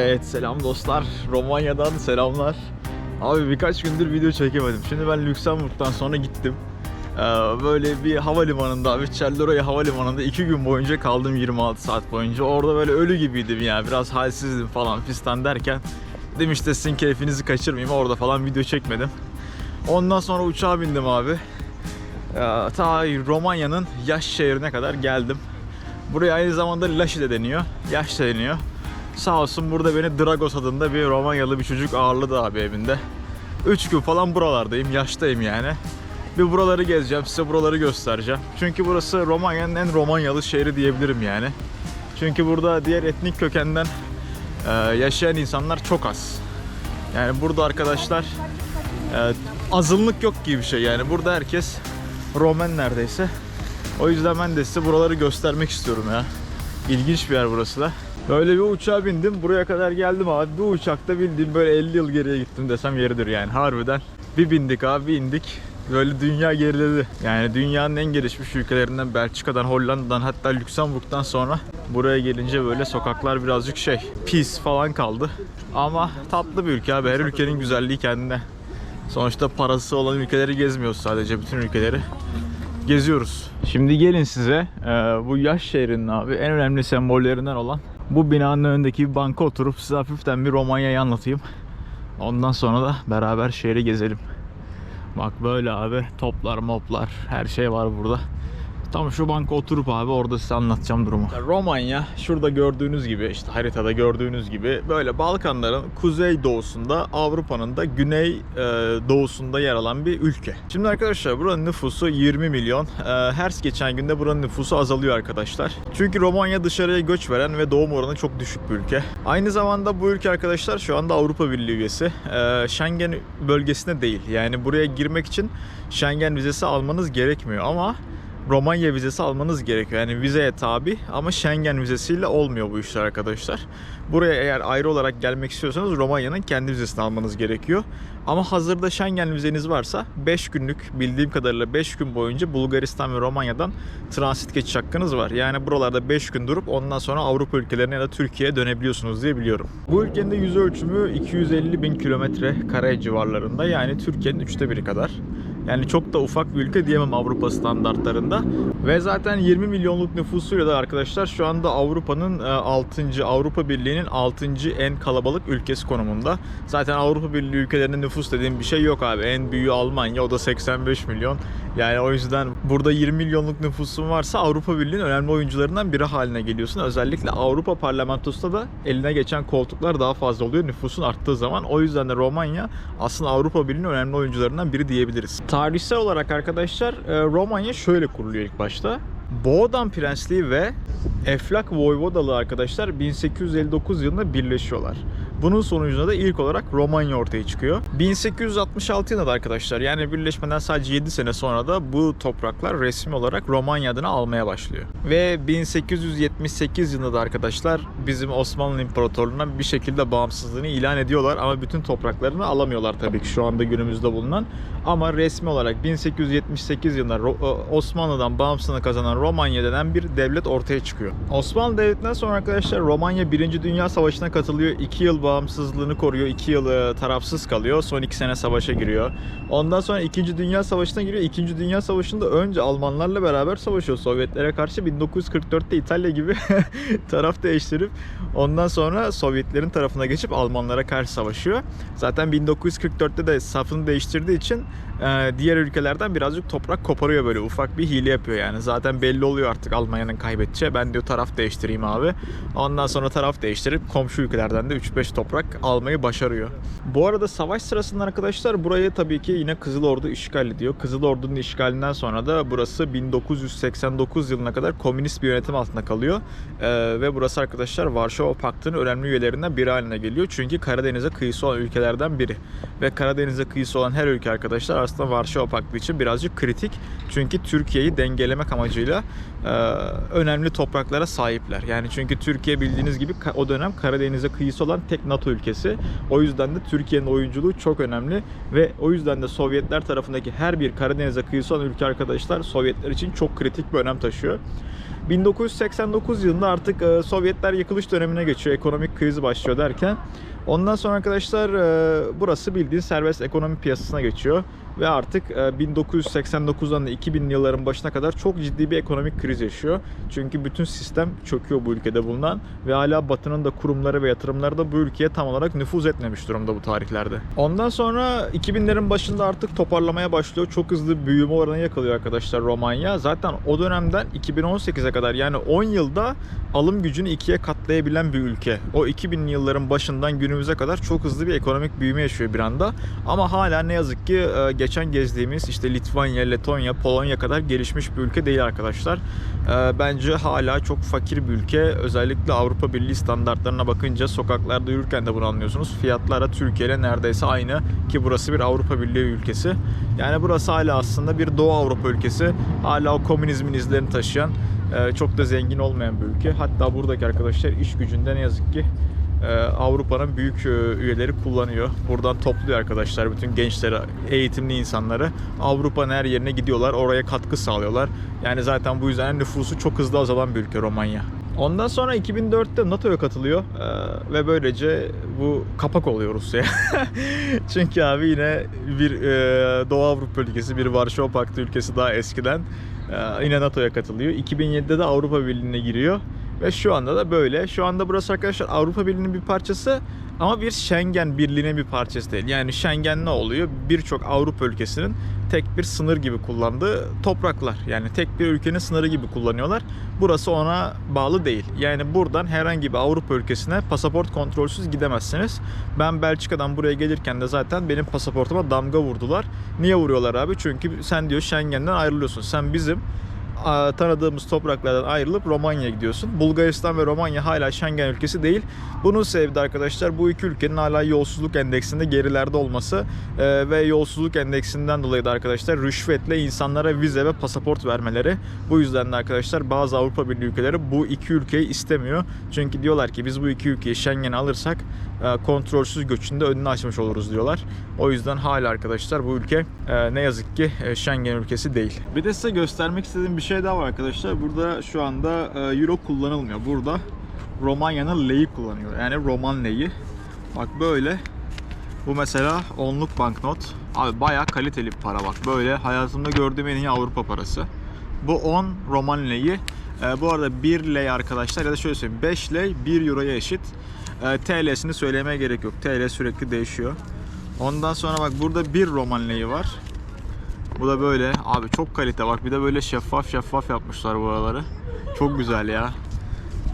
Evet, selam dostlar. Romanya'dan selamlar. Abi birkaç gündür video çekemedim. Şimdi ben Lüksemburg'dan sonra gittim. Böyle bir havalimanında abi, Çelleroy Havalimanı'nda 2 gün boyunca kaldım, 26 saat boyunca. Orada böyle ölü gibiydim yani, biraz halsizdim falan fistan derken dedim işte sizin keyfinizi kaçırmayayım, orada falan video çekmedim. Ondan sonra uçağa bindim abi. Ta Romanya'nın Yaş şehrine kadar geldim. Buraya aynı zamanda Laşi de deniyor, Yaş da deniyor. Sağ olsun burada beni Dragos adında bir Romanyalı bir çocuk ağırladı abi evinde. 3 gün falan buralardayım, Yaş'tayım yani. Bir buraları gezeceğim, size buraları göstereceğim. Çünkü burası Romanya'nın en Romanyalı şehri diyebilirim yani. Çünkü burada diğer etnik kökenden yaşayan insanlar çok az. Yani burada arkadaşlar azınlık yok gibi bir şey yani. Burada herkes Roman neredeyse. O yüzden ben de size buraları göstermek istiyorum ya. İlginç bir yer burası da. Böyle bir uçağa bindim, buraya kadar geldim abi. Bu uçakta bildiğim böyle 50 yıl geriye gittim desem yeridir yani, harbiden. Bir bindik abi, bir indik. Böyle dünya geriledi. Yani dünyanın en gelişmiş ülkelerinden, Belçika'dan, Hollanda'dan, hatta Lüksemburg'dan sonra buraya gelince böyle sokaklar birazcık pis falan kaldı. Ama tatlı bir ülke abi, her ülkenin güzelliği kendine. Sonuçta parası olan ülkeleri gezmiyoruz sadece, bütün ülkeleri geziyoruz. Şimdi gelin size bu Yaş şehrinin abi en önemli sembollerinden olan bu binanın önündeki bir banka oturup size hafiften bir Romanya'yı anlatayım. Ondan sonra da beraber şehri gezelim. Bak böyle abi, toplar moplar her şey var burada. Tam şu banka oturup abi orada size anlatacağım durumu. Romanya şurada gördüğünüz gibi, işte haritada gördüğünüz gibi böyle Balkanların kuzey doğusunda, Avrupa'nın da güney doğusunda yer alan bir ülke. Şimdi arkadaşlar buranın nüfusu 20 milyon. Her geçen günde buranın nüfusu azalıyor arkadaşlar. Çünkü Romanya dışarıya göç veren ve doğum oranı çok düşük bir ülke. Aynı zamanda bu ülke arkadaşlar şu anda Avrupa Birliği üyesi. Schengen bölgesine değil. Yani buraya girmek için Schengen vizesi almanız gerekmiyor ama Romanya vizesi almanız gerekiyor. Yani vizeye tabi ama Schengen vizesiyle olmuyor bu işler arkadaşlar. Buraya eğer ayrı olarak gelmek istiyorsanız Romanya'nın kendi vizesini almanız gerekiyor. Ama hazırda Schengen vizeniz varsa 5 günlük, bildiğim kadarıyla 5 gün boyunca Bulgaristan ve Romanya'dan transit geçiş hakkınız var. Yani buralarda 5 gün durup ondan sonra Avrupa ülkelerine ya da Türkiye'ye dönebiliyorsunuz diye biliyorum. Bu ülkenin de yüz ölçümü 250 bin kilometre kare civarlarında, yani Türkiye'nin 1/3 kadar. Yani çok da ufak bir ülke diyemem Avrupa standartlarında. Ve zaten 20 milyonluk nüfusuyla da arkadaşlar şu anda Avrupa'nın 6. Avrupa Birliği'nin 6. en kalabalık ülkesi konumunda. Zaten Avrupa Birliği ülkelerinde nüfus dediğim bir şey yok abi. En büyüğü Almanya, o da 85 milyon. Yani o yüzden burada 20 milyonluk nüfusun varsa Avrupa Birliği'nin önemli oyuncularından biri haline geliyorsun. Özellikle Avrupa Parlamentosu'nda da eline geçen koltuklar daha fazla oluyor nüfusun arttığı zaman. O yüzden de Romanya aslında Avrupa Birliği'nin önemli oyuncularından biri diyebiliriz. Tarihsel olarak arkadaşlar Romanya şöyle kuruluyor ilk başta. Boğdan Prensliği ve Eflak Voyvodalığı arkadaşlar 1859 yılında birleşiyorlar. Bunun sonucunda da ilk olarak Romanya ortaya çıkıyor. 1866 yılında da arkadaşlar, yani birleşmeden sadece 7 sene sonra da bu topraklar resmi olarak Romanya adını almaya başlıyor. Ve 1878 yılında da arkadaşlar bizim Osmanlı İmparatorluğu'na bir şekilde bağımsızlığını ilan ediyorlar ama bütün topraklarını alamıyorlar tabii ki şu anda günümüzde bulunan. Ama resmi olarak 1878 yılında Osmanlı'dan bağımsızlığını kazanan Romanya denen bir devlet ortaya çıkıyor. Osmanlı Devleti'nden sonra arkadaşlar Romanya 1. Dünya Savaşı'na katılıyor. 2 yıl bağımsızlığını koruyor. 2 yıl tarafsız kalıyor. Son 2 sene savaşa giriyor. Ondan sonra 2. Dünya Savaşı'na giriyor. 2. Dünya Savaşı'nda önce Almanlarla beraber savaşıyor Sovyetlere karşı. 1944'te İtalya gibi taraf değiştirip ondan sonra Sovyetlerin tarafına geçip Almanlara karşı savaşıyor. Zaten 1944'te de safını değiştirdiği için diğer ülkelerden birazcık toprak koparıyor, böyle ufak bir hile yapıyor yani. Zaten belli oluyor artık Almanya'nın kaybedeceği. Ben diyor taraf değiştireyim abi. Ondan sonra taraf değiştirip komşu ülkelerden de 3-5 toprak almayı başarıyor. Bu arada savaş sırasında arkadaşlar burayı tabii ki yine Kızıl Ordu işgal ediyor. Kızıl Ordu'nun işgalinden sonra da burası 1989 yılına kadar komünist bir yönetim altında kalıyor. Ve burası arkadaşlar Varşova Paktı'nın önemli üyelerinden biri haline geliyor. Çünkü Karadeniz'e kıyısı olan ülkelerden biri. Ve Karadeniz'e kıyısı olan her ülke arkadaşlar aslında Varşova Paktı için birazcık kritik. Çünkü Türkiye'yi dengelemek amacıyla önemli topraklara sahipler. Yani çünkü Türkiye bildiğiniz gibi o dönem Karadeniz'e kıyısı olan tek NATO ülkesi. O yüzden de Türkiye'nin oyunculuğu çok önemli ve o yüzden de Sovyetler tarafındaki her bir Karadeniz'e kıyısı olan ülke arkadaşlar Sovyetler için çok kritik bir önem taşıyor. 1989 yılında artık Sovyetler yıkılış dönemine geçiyor. Ekonomik kriz başlıyor derken. Ondan sonra arkadaşlar burası bildiğin serbest ekonomi piyasasına geçiyor. Ve artık 1989'dan da 2000'li yılların başına kadar çok ciddi bir ekonomik kriz yaşıyor. Çünkü bütün sistem çöküyor bu ülkede bulunan ve hala Batı'nın da kurumları ve yatırımları da bu ülkeye tam olarak nüfuz etmemiş durumda bu tarihlerde. Ondan sonra 2000'lerin başında artık toparlamaya başlıyor. Çok hızlı büyüme oranı yakalıyor arkadaşlar Romanya. Zaten o dönemden 2018'e kadar, yani 10 yılda alım gücünü ikiye katlayabilen bir ülke. O 2000'li yılların başından günümüze kadar çok hızlı bir ekonomik büyüme yaşıyor bir anda. Ama hala ne yazık ki geçen gezdiğimiz işte Litvanya, Letonya, Polonya kadar gelişmiş bir ülke değil arkadaşlar. Bence hala çok fakir bir ülke. Özellikle Avrupa Birliği standartlarına bakınca sokaklarda yürürken de bunu anlıyorsunuz. Fiyatlar da Türkiye ile neredeyse aynı ki burası bir Avrupa Birliği ülkesi. Yani burası hala aslında bir Doğu Avrupa ülkesi. Hala o komünizmin izlerini taşıyan, çok da zengin olmayan bir ülke. Hatta buradaki arkadaşlar iş gücünde ne yazık ki Avrupa'nın büyük üyeleri kullanıyor. Buradan topluyor arkadaşlar bütün gençleri, eğitimli insanları. Avrupa'nın her yerine gidiyorlar. Oraya katkı sağlıyorlar. Yani zaten bu yüzden nüfusu çok hızlı azalan bir ülke Romanya. Ondan sonra 2004'te NATO'ya katılıyor ve böylece bu kapak oluyor Rusya'ya. Çünkü abi yine bir Doğu Avrupa ülkesi, bir Varşova Paktı ülkesi daha eskiden yine NATO'ya katılıyor. 2007'de de Avrupa Birliği'ne giriyor. Ve şu anda da böyle. Şu anda burası arkadaşlar Avrupa Birliği'nin bir parçası ama bir Schengen Birliği'nin bir parçası değil. Yani Schengen ne oluyor? Birçok Avrupa ülkesinin tek bir sınır gibi kullandığı topraklar. Yani tek bir ülkenin sınırı gibi kullanıyorlar. Burası ona bağlı değil. Yani buradan herhangi bir Avrupa ülkesine pasaport kontrolsüz gidemezsiniz. Ben Belçika'dan buraya gelirken de zaten benim pasaportuma damga vurdular. Niye vuruyorlar abi? Çünkü sen diyor Schengen'den ayrılıyorsun. Sen bizim tanıdığımız topraklardan ayrılıp Romanya'ya gidiyorsun. Bulgaristan ve Romanya hala Schengen ülkesi değil. Bunun sebebi de arkadaşlar bu iki ülkenin hala yolsuzluk endeksinde gerilerde olması ve yolsuzluk endeksinden dolayı da arkadaşlar rüşvetle insanlara vize ve pasaport vermeleri. Bu yüzden de arkadaşlar bazı Avrupa Birliği ülkeleri bu iki ülkeyi istemiyor. Çünkü diyorlar ki biz bu iki ülkeyi Schengen'e alırsak kontrolsüz göçünde önünü açmış oluruz diyorlar. O yüzden hala arkadaşlar bu ülke ne yazık ki Schengen ülkesi değil. Bir de size göstermek istediğim bir şey daha var arkadaşlar. Burada şu anda euro kullanılmıyor. Burada Romanya'nın leyi kullanıyor. Yani Roman leyi. Bak böyle. Bu mesela 10'luk banknot. Abi bayağı kaliteli bir para bak. Böyle hayatımda gördüğüm en iyi Avrupa parası. Bu 10 Roman leyi. Bu arada 1 lei arkadaşlar ya da şöyle söyleyeyim 5 lei 1 euroya eşit. TL'sini söylemeye gerek yok. TL sürekli değişiyor. Ondan sonra bak burada 1 Roman leyi var. Bu da böyle. Abi çok kalite bak. Bir de böyle şeffaf yapmışlar buraları. Çok güzel ya.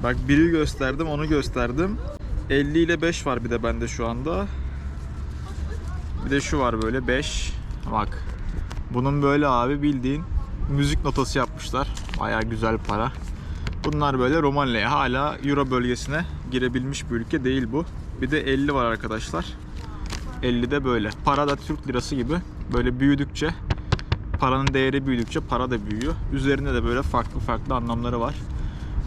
Bak biri gösterdim, onu gösterdim. 50 ile 5 var bir de bende şu anda. Bir de şu var böyle 5. Bak. Bunun böyle abi bildiğin müzik notası yapmışlar. Bayağı güzel para. Bunlar böyle Roman leyi. Hala Euro bölgesine girebilmiş bir ülke değil bu. Bir de 50 var arkadaşlar. 50 de böyle. Para da Türk lirası gibi. Böyle büyüdükçe, paranın değeri büyüdükçe para da büyüyor. Üzerinde de böyle farklı anlamları var.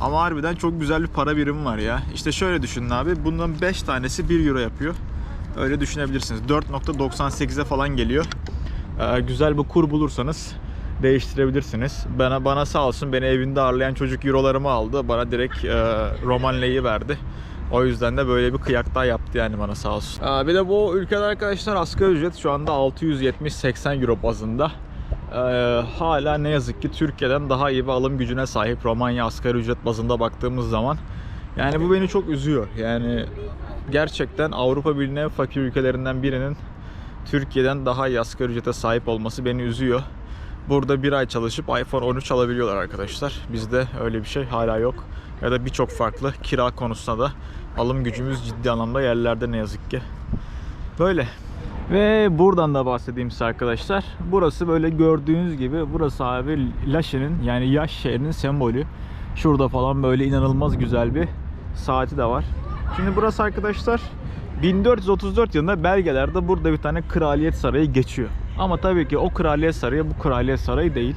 Ama harbiden çok güzel bir para birimi var ya. İşte şöyle düşünün abi. Bundan 5 tanesi 1 euro yapıyor. Öyle düşünebilirsiniz. 4.98'e falan geliyor. Güzel bir kur bulursanız değiştirebilirsiniz. Bana sağ olsun beni evinde ağırlayan çocuk eurolarımı aldı. Bana direkt Roman leyi verdi. O yüzden de böyle bir kıyak daha yaptı yani bana sağ olsun. Bir de bu ülkede arkadaşlar asgari ücret şu anda 670-80 euro bazında. Hala ne yazık ki Türkiye'den daha iyi bir alım gücüne sahip Romanya asgari ücret bazında baktığımız zaman. Yani bu beni çok üzüyor. Yani gerçekten Avrupa Birliği'nin fakir ülkelerinden birinin Türkiye'den daha iyi asgari ücrete sahip olması beni üzüyor. Burada bir ay çalışıp iPhone 13 alabiliyorlar arkadaşlar. Bizde öyle bir şey hala yok. Ya da birçok farklı kira konusunda da alım gücümüz ciddi anlamda yerlerde ne yazık ki. Böyle. Ve buradan da bahsedeyim size arkadaşlar. Burası böyle gördüğünüz gibi burası abi Laşi'nin yani yaş şehrinin sembolü. Şurada falan böyle inanılmaz güzel bir saati de var. Şimdi burası arkadaşlar 1434 yılında belgelerde burada bir tane kraliyet sarayı geçiyor. Ama tabii ki o kraliyet sarayı bu kraliyet sarayı değil.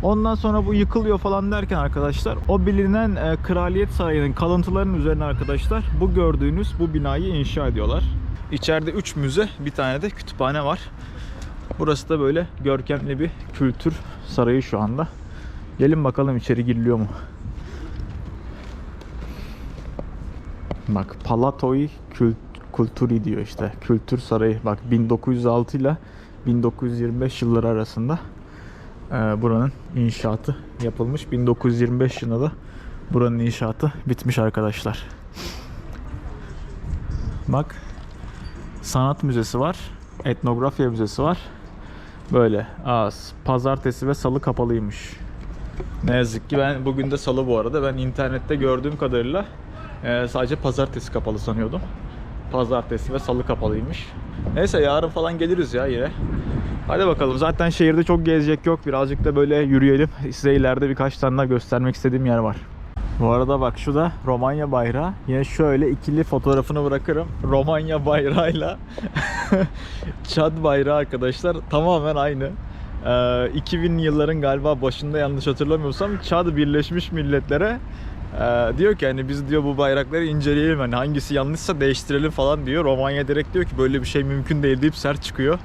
Ondan sonra bu yıkılıyor falan derken arkadaşlar o bilinen kraliyet sarayının kalıntılarının üzerine arkadaşlar bu gördüğünüz bu binayı inşa ediyorlar. İçeride 3 müze, bir tane de kütüphane var. Burası da böyle görkemli bir kültür sarayı şu anda. Gelin bakalım içeri giriliyor mu? Bak Palatoi Kulturi diyor işte. Kültür Sarayı. Bak 1906 ile 1925 yılları arasında buranın inşaatı yapılmış. 1925 yılında da buranın inşaatı bitmiş arkadaşlar. Bak sanat müzesi var. Etnografya müzesi var. Böyle pazartesi ve salı kapalıymış. Ne yazık ki ben bugün de salı bu arada. Ben internette gördüğüm kadarıyla sadece pazartesi kapalı sanıyordum. Pazartesi ve salı kapalıymış. Neyse yarın falan geliriz ya yine. Hadi bakalım. Zaten şehirde çok gezecek yok. Birazcık da böyle yürüyelim. Size ileride birkaç tane daha göstermek istediğim yer var. Bu arada bak şu da Romanya bayrağı. Yine şöyle ikili fotoğrafını bırakırım. Romanya bayrağıyla Çad bayrağı arkadaşlar tamamen aynı. 2000 yılların galiba başında yanlış hatırlamıyorsam Çad Birleşmiş Milletler'e diyor ki hani biz diyor bu bayrakları inceleyelim, hani hangisi yanlışsa değiştirelim falan diyor. Romanya direkt diyor ki böyle bir şey mümkün değil deyip sert çıkıyor.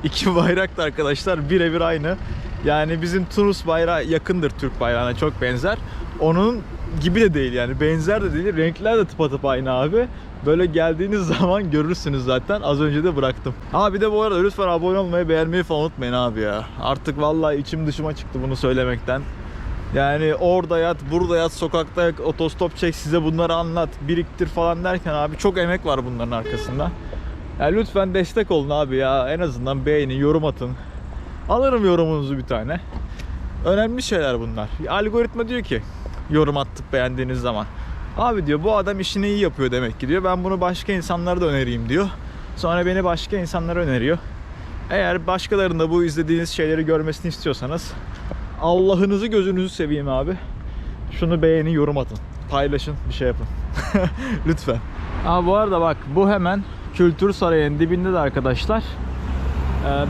İki bayrak da arkadaşlar birebir aynı. Yani bizim Tunus bayrağı yakındır Türk bayrağına, çok benzer. Onun gibi de değil yani, benzer de değil. Renkler de tıpatıp aynı abi. Böyle geldiğiniz zaman görürsünüz zaten. Az önce de bıraktım. Abi de bu arada lütfen abone olmayı, beğenmeyi falan unutmayın abi ya. Artık vallahi içim dışıma çıktı bunu söylemekten. Yani orada yat, burada yat, sokakta yat, otostop çek, size bunları anlat, biriktir falan derken abi çok emek var bunların arkasında. Yani lütfen destek olun abi ya. En azından beğenin, yorum atın. Alırım yorumunuzu bir tane. Önemli şeyler bunlar. Algoritma diyor ki yorum attık beğendiğiniz zaman. Abi diyor bu adam işini iyi yapıyor demek ki diyor. Ben bunu başka insanlara da önereyim diyor. Sonra beni başka insanlara öneriyor. Eğer başkalarının da bu izlediğiniz şeyleri görmesini istiyorsanız Allah'ınızı gözünüzü seveyim abi. Şunu beğenin, yorum atın. Paylaşın, bir şey yapın. Lütfen. Bu arada bak bu hemen Kültür Sarayı'nın dibinde de arkadaşlar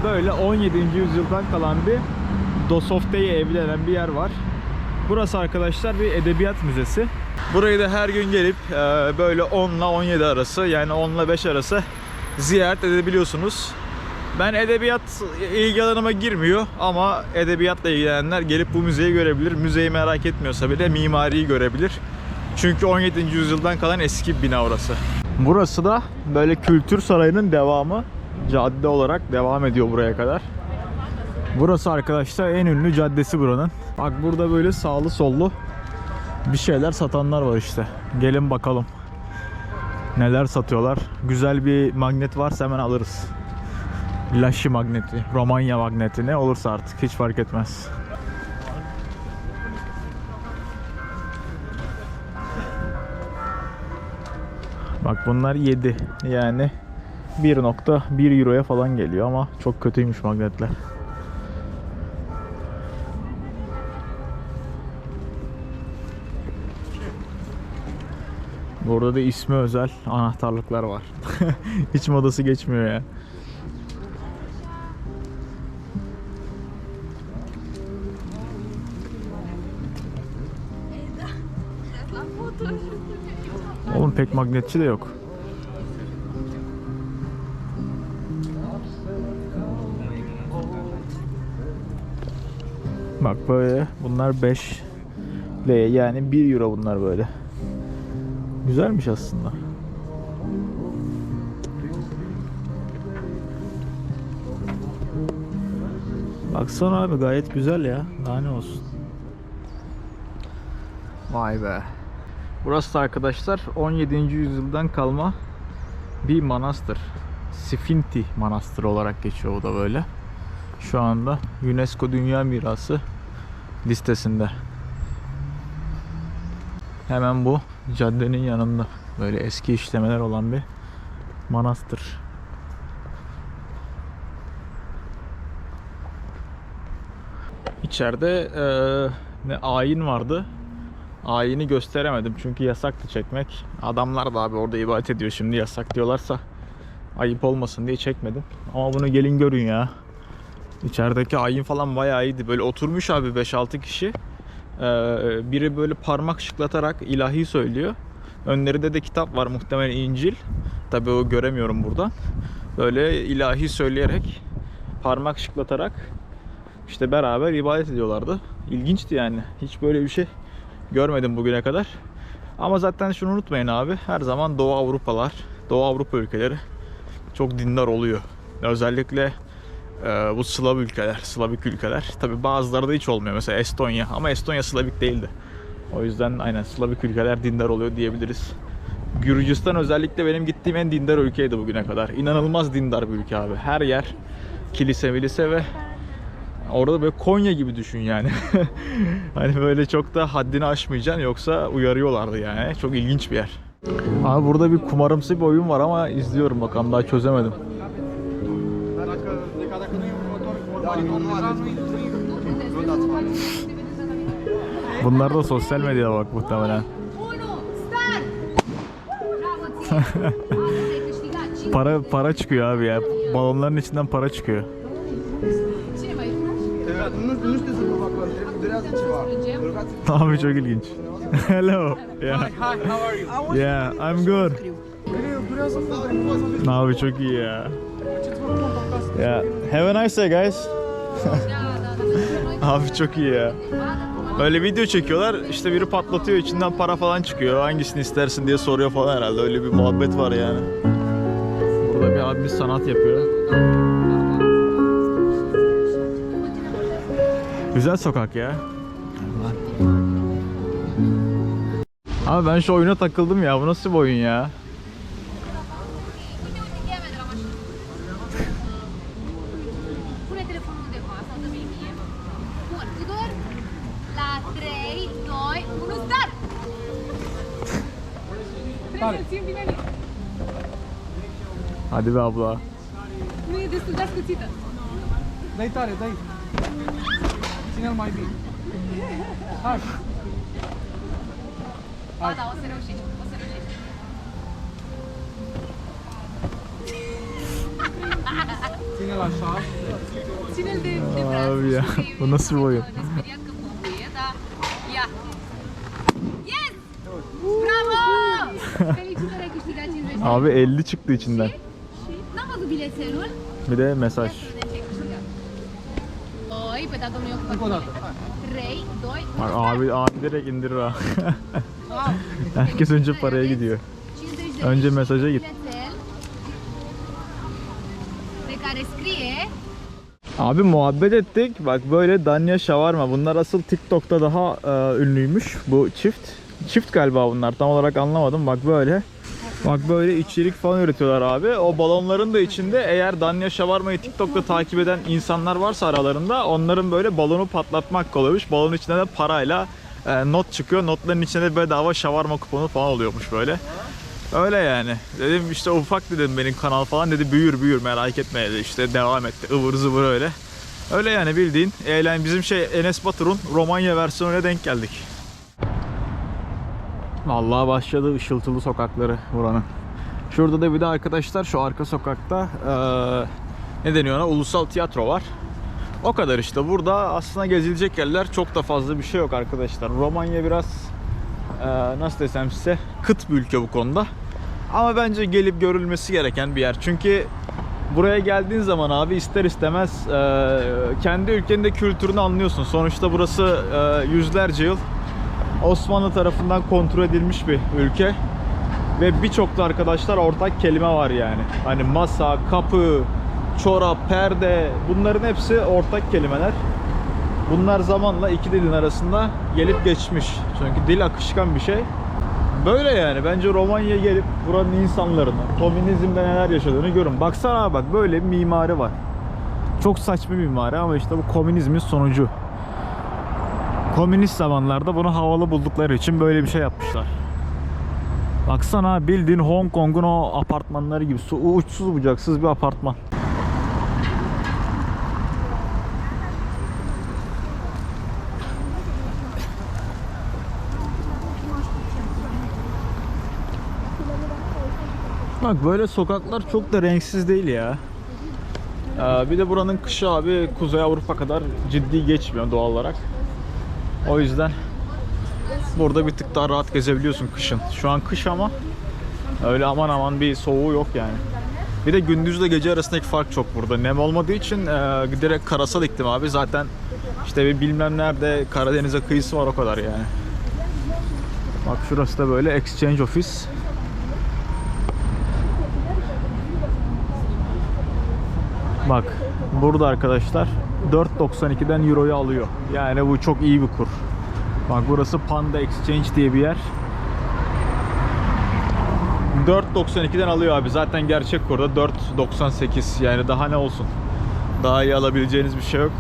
böyle 17. yüzyıldan kalan bir Dosofte'ye evi denen bir yer var. Burası arkadaşlar bir edebiyat müzesi. Burayı da her gün gelip böyle 10 ile 17 arası, yani 10 ile 5 arası ziyaret edebiliyorsunuz. Ben edebiyat ilgi alanıma girmiyor ama edebiyatla ilgilenenler gelip bu müzeyi görebilir. Müzeyi merak etmiyorsa bile mimariyi görebilir. Çünkü 17. yüzyıldan kalan eski bir bina orası. Burası da böyle Kültür Sarayı'nın devamı. Cadde olarak devam ediyor buraya kadar. Burası arkadaşlar en ünlü caddesi buranın. Bak burada böyle sağlı sollu bir şeyler satanlar var işte. Gelin bakalım neler satıyorlar. Güzel bir magnet varsa hemen alırız. Laşi magneti, Romanya magneti, ne olursa artık hiç fark etmez. Bak bunlar 7, yani 1.1 euroya falan geliyor ama çok kötüymüş magnetler. Burada da ismi özel anahtarlıklar var. Hiç modası geçmiyor ya. Oğlum pek magnetçi de yok. Bak böyle bunlar 5 L, yani 1 euro bunlar böyle. Güzelmiş aslında. Baksana abi gayet güzel ya. Daha ne olsun. Vay be. Burası da arkadaşlar 17. yüzyıldan kalma bir manastır. Sfinti Manastırı olarak geçiyor o da böyle. Şu anda UNESCO Dünya Mirası listesinde. Hemen bu caddenin yanında böyle eski işlemeler olan bir manastır. İçeride ne ayin vardı. Ayini gösteremedim çünkü yasaktı çekmek. Adamlar da abi orada ibadet ediyor, şimdi yasak diyorlarsa ayıp olmasın diye çekmedim. Ama bunu gelin görün ya. İçerideki ayin falan bayağı iyiydi. Böyle oturmuş abi 5-6 kişi. Biri böyle parmak şıklatarak ilahi söylüyor. Önlerinde de kitap var, muhtemelen İncil. Tabii o göremiyorum buradan. Böyle ilahi söyleyerek, parmak şıklatarak işte beraber ibadet ediyorlardı. İlginçti yani. Hiç böyle bir şey görmedim bugüne kadar. Ama zaten şunu unutmayın abi, her zaman Doğu Avrupa ülkeleri çok dindar oluyor. Özellikle bu Slavik ülkeler. Tabi bazıları da hiç olmuyor. Mesela Estonya, ama Estonya Slavik değildi. O yüzden aynen Slavik ülkeler dindar oluyor diyebiliriz. Gürcistan özellikle benim gittiğim en dindar ülkeydi bugüne kadar. İnanılmaz dindar bir ülke abi. Her yer kilise ve orada böyle Konya gibi düşün yani. Hani böyle çok da haddini aşmayacaksın, yoksa uyarıyorlardı yani. Çok ilginç bir yer. Abi burada bir kumarımsı bir oyun var ama izliyorum bakalım, daha çözemedim. Bunlar da sosyal medyada bak muhtemelen. para çıkıyor abi ya. Balonların içinden para çıkıyor. Abi çok ilginç. Hello. Yeah. Hi, how are you? Yeah, I'm good. Abi çok iyi ya. Yeah. Have a nice day guys. Abi çok iyi ya. Öyle video çekiyorlar, işte biri patlatıyor, içinden para falan çıkıyor. Hangisini istersin diye soruyor falan herhalde. Öyle bir muhabbet var yani. Burada bir abimiz sanat yapıyor. Güzel sokak ya. Abi ben şu oyuna takıldım ya. Bu nasıl bir oyun ya? Pune telefonul undeva sau dă-mi mie. Bun, Tudor, la 3, 2, 1, start! Trebuie să-l țin bine aici. Hadi be abla. Nu e destul de ascuțită. Dai tare, dai. Ține-l mai bine. Hai. Ba da, o să reușești, o să reușești. Ține-l așa. Ține-l de braț. Abi ya, Știu că bu nasıl bir oyun? nesperiat că bubuie, dar ia. Yes! Bravo! Felicitări, ai câștigat 50 de euro. Abi 50 çıktı içinden. N-am văzut bilețelul. Bir de mesaj. Ia să vedem ce ai câștigat. 2, pe da domnul e Încă o dată. 3, 2, 1, Bak abi direkt indirir ha. Wow. Herkes önce paraya gidiyor. 50 de Önce mesaja git. bilețel pe care scrie Abi muhabbet ettik. Bak böyle Danya Shawarma. Bunlar asıl TikTok'ta daha ünlüymüş. Bu çift. Çift galiba bunlar. Tam olarak anlamadım. Bak böyle. Bak böyle içerik falan üretiyorlar abi. O balonların da içinde, eğer Danya Shawarma'yı TikTok'ta takip eden insanlar varsa aralarında, onların böyle balonu patlatmak oluyormuş. Balonun içinde de parayla not çıkıyor. Notların içinde de bedava shawarma kuponu falan oluyormuş böyle. Öyle yani. Dedim işte ufak dedim benim kanal falan, dedi büyür merak etme dedi, işte devam etti ıvır zıvır öyle. Öyle yani bildiğin bizim Enes Batur'un Romanya versiyonuna denk geldik. Vallahi başladı ışıltılı sokakları buranın. Şurada da bir de arkadaşlar şu arka sokakta ne deniyor ona, ulusal tiyatro var. O kadar işte. Burada aslında gezilecek yerler çok da fazla bir şey yok arkadaşlar. Romanya biraz nasıl desem size, kıt bir ülke bu konuda. Ama bence gelip görülmesi gereken bir yer. Çünkü buraya geldiğin zaman abi ister istemez kendi ülkenin kültürünü anlıyorsun. Sonuçta burası yüzlerce yıl Osmanlı tarafından kontrol edilmiş bir ülke. Ve birçok da arkadaşlar ortak kelime var yani. Hani masa, kapı, çorap, perde, bunların hepsi ortak kelimeler. Bunlar zamanla iki dilin arasında gelip geçmiş. Çünkü dil akışkan bir şey. Böyle yani. Bence Romanya'ya gelip buranın insanlarını, komünizmde neler yaşadığını görün. Baksana bak, böyle bir mimari var. Çok saçma bir mimari ama işte bu komünizmin sonucu. Komünist zamanlarda bunu havalı buldukları için böyle bir şey yapmışlar. Baksana, bildiğin Hong Kong'un o apartmanları gibi. Uçsuz bucaksız bir apartman. Bak böyle sokaklar çok da renksiz değil ya. Bir de buranın kışı abi Kuzey Avrupa kadar ciddi geçmiyor doğal olarak. O yüzden burada bir tık daha rahat gezebiliyorsun kışın. Şu an kış ama öyle aman aman bir soğuğu yok yani. Bir de gündüzle gece arasındaki fark çok burada. Nem olmadığı için direkt karasal iklim abi. Zaten işte bir bilmem nerede Karadeniz'e kıyısı var, o kadar yani. Bak şurası da böyle exchange office. Bak burada arkadaşlar 4.92'den euroyu alıyor. Yani bu çok iyi bir kur. Bak burası Panda Exchange diye bir yer. 4.92'den alıyor abi. Zaten gerçek kurda 4.98. Yani daha ne olsun. Daha iyi alabileceğiniz bir şey yok.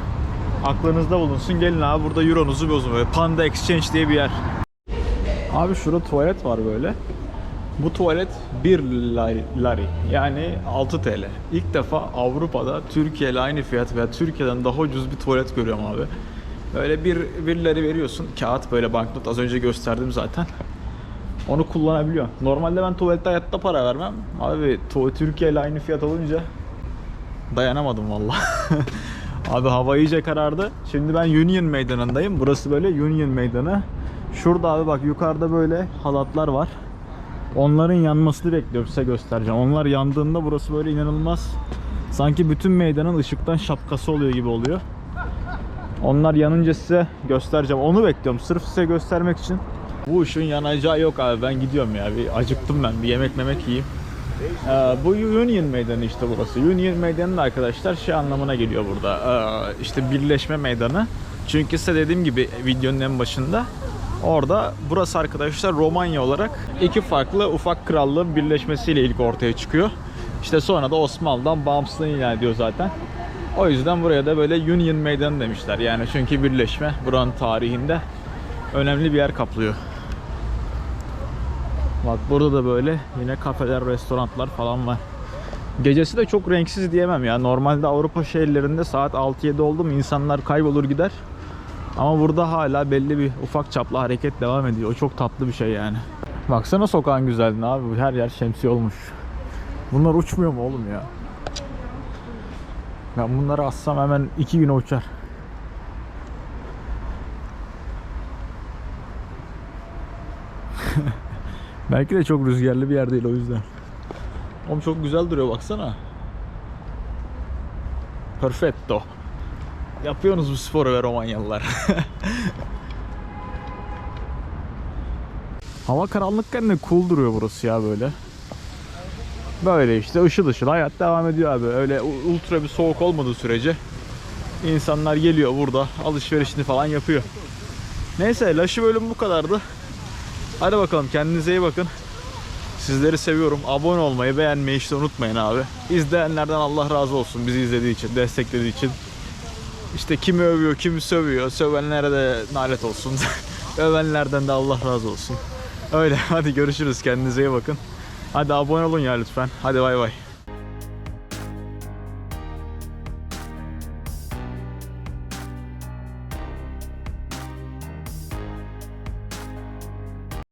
Aklınızda bulunsun. Gelin abi burada euronuzu bozun. Böyle Panda Exchange diye bir yer. Abi şurada tuvalet var böyle. Bu tuvalet 1 lari yani 6 TL. İlk defa Avrupa'da Türkiye ile aynı fiyat veya Türkiye'den daha ucuz bir tuvalet görüyorum abi. Böyle 1 lari veriyorsun. Kağıt böyle banknot, az önce gösterdim zaten. Onu kullanabiliyor. Normalde ben tuvalette hayatta para vermem. Abi Türkiye ile aynı fiyat olunca dayanamadım vallahi. Abi hava iyice karardı. Şimdi ben Union Meydanı'ndayım. Burası böyle Union Meydanı. Şurada abi bak yukarıda böyle halatlar var. Onların yanmasını bekliyorum, size göstereceğim. Onlar yandığında burası böyle inanılmaz. Sanki bütün meydanın ışıktan şapkası oluyor gibi oluyor. Onlar yanınca size göstereceğim. Onu bekliyorum sırf size göstermek için. Bu ışığın yanacağı yok abi. Ben gidiyorum ya. Bir acıktım ben. Bir yemek yiyeyim. Bu Union Meydanı işte burası. Union Meydanı arkadaşlar şey anlamına geliyor burada. İşte birleşme meydanı. Çünkü size dediğim gibi videonun en başında orada burası arkadaşlar Romanya olarak iki farklı ufak krallığın birleşmesiyle ilk ortaya çıkıyor. İşte sonra da Osmanlı'dan bağımsızlığını ilan ediyor zaten. O yüzden buraya da böyle Union Meydanı demişler. Yani çünkü birleşme buranın tarihinde önemli bir yer kaplıyor. Bak burada da böyle yine kafeler, restoranlar falan var. Gecesi de çok renksiz diyemem ya. Normalde Avrupa şehirlerinde saat 6-7 oldu mu insanlar kaybolur gider. Ama burada hala belli bir ufak çaplı hareket devam ediyor. O çok tatlı bir şey yani. Baksana sokağın güzelliğine abi. Her yer şemsiye olmuş. Bunlar uçmuyor mu oğlum ya? Ben bunları assam hemen 2 güne uçar. Belki de çok rüzgarlı bir yer değil o yüzden. Oğlum çok güzel duruyor baksana. Perfetto. Yapıyorsunuz bu sporu ve Romanyalılar. Hava karanlıkken de cool duruyor burası ya böyle. Böyle işte ışıl ışıl hayat devam ediyor abi. Öyle ultra bir soğuk olmadığı sürece insanlar geliyor burada alışverişini falan yapıyor. Neyse Laşi bölüm bu kadardı. Hadi bakalım kendinize iyi bakın. Sizleri seviyorum. Abone olmayı, beğenmeyi işte unutmayın abi. İzleyenlerden Allah razı olsun bizi izlediği için, desteklediği için. İşte kimi övüyor, kimi sövüyor. Sövenlere de nalet olsun. Övenlerden de Allah razı olsun. Öyle hadi görüşürüz. Kendinize iyi bakın. Hadi abone olun ya lütfen. Hadi bay bay.